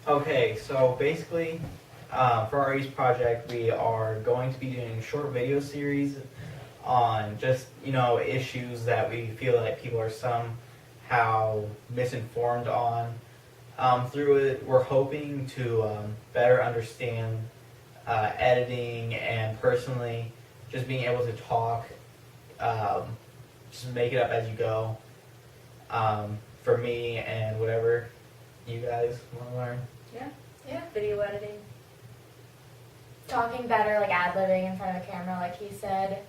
Okay, so basically, for our East project, we are going to be doing short video series on just, issues that we feel like people are somehow misinformed on. Through it, we're hoping to better understand editing and personally just being able to talk, just make it up as you go. For me and whatever you guys want to learn. Yeah, video editing. Talking better, like ad-libbing in front of a camera, like he said.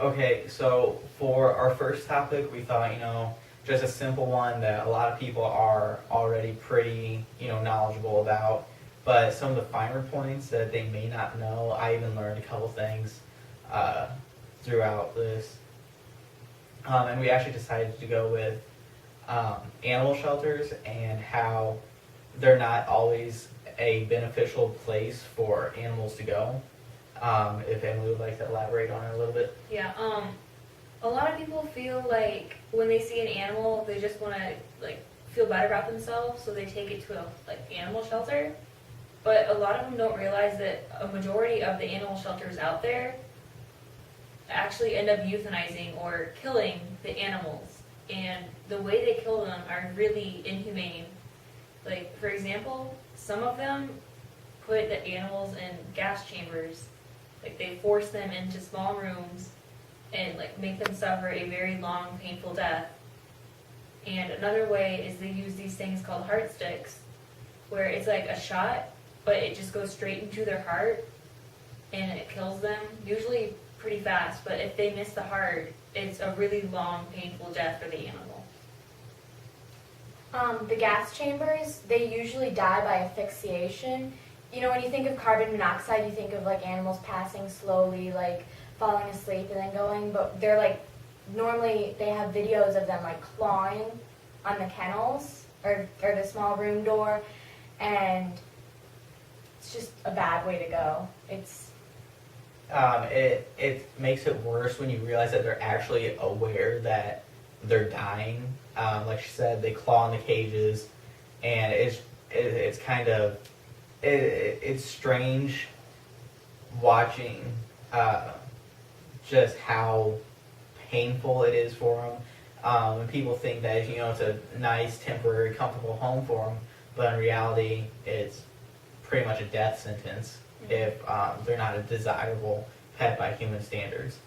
Okay, so for our first topic, we thought, just a simple one that a lot of people are already pretty, knowledgeable about. But some of the finer points that they may not know, I even learned a couple things throughout this. And we actually decided to go with animal shelters and how they're not always a beneficial place for animals to go. If Emily would like to elaborate on it a little bit. Yeah, a lot of people feel like when they see an animal, they just want to feel better about themselves, so they take it to a animal shelter. But a lot of them don't realize that a majority of the animal shelters out there actually end up euthanizing or killing the animals. And the way they kill them are really inhumane. Like, for example, some of them put the animals in gas chambers. Like, they force them into small rooms and make them suffer a very long, painful death. And another way is they use these things called heart sticks, where it's like a shot, but it just goes straight into their heart and it kills them, usually pretty fast. But if they miss the heart, it's a really long, painful death for the animal. The gas chambers, they usually die by asphyxiation. When you think of carbon monoxide, you think of animals passing slowly, falling asleep and then going, but they're normally they have videos of them clawing on the kennels or the small room door, and it's just a bad way to go. It makes it worse when you realize that they're actually aware that they're dying. Like she said, they claw in the cages, and it's kind of it's strange watching just how painful it is for them. And people think that it's a nice, temporary, comfortable home for them, but in reality, it's pretty much a death sentence if they're not a desirable pet by human standards.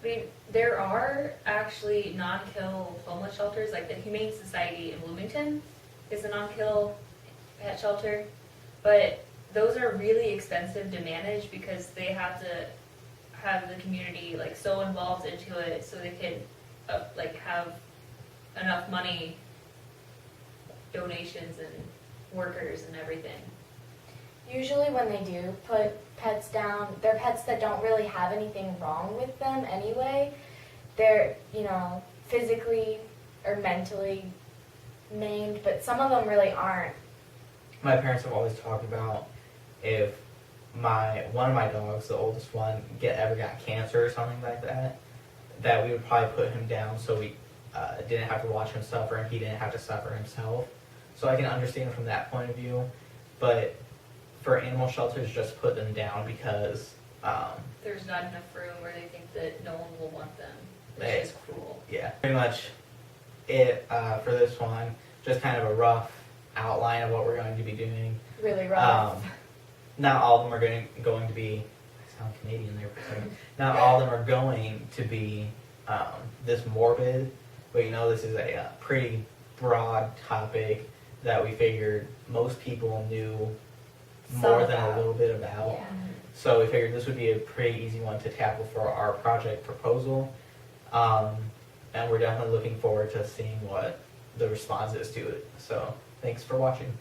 I mean, there are actually non-kill homeless shelters, like the Humane Society in Bloomington is a non-kill pet shelter, but those are really expensive to manage because they have to have the community so involved into it so they can have enough money, donations and workers and everything. Usually when they do put pets down, they're pets that don't really have anything wrong with them anyway. They're, physically or mentally maimed, but some of them really aren't. My parents have always talked about if one of my dogs, the oldest one, ever got cancer or something like that, that we would probably put him down so we didn't have to watch him suffer and he didn't have to suffer himself. So I can understand from that point of view, but for animal shelters, just put them down because There's not enough room, or they think that no one will want them, which They- is cruel. yeah, pretty much it for this one. Just kind of a rough outline of what we're going to be doing. Really rough. Not all of them are going to be. I sound Canadian there for a second. Not all of them are going to be this morbid, but this is a pretty broad topic that we figured most people knew more than a little bit about. Yeah. So we figured this would be a pretty easy one to tackle for our project proposal. And we're definitely looking forward to seeing what the response is to it. So thanks for watching.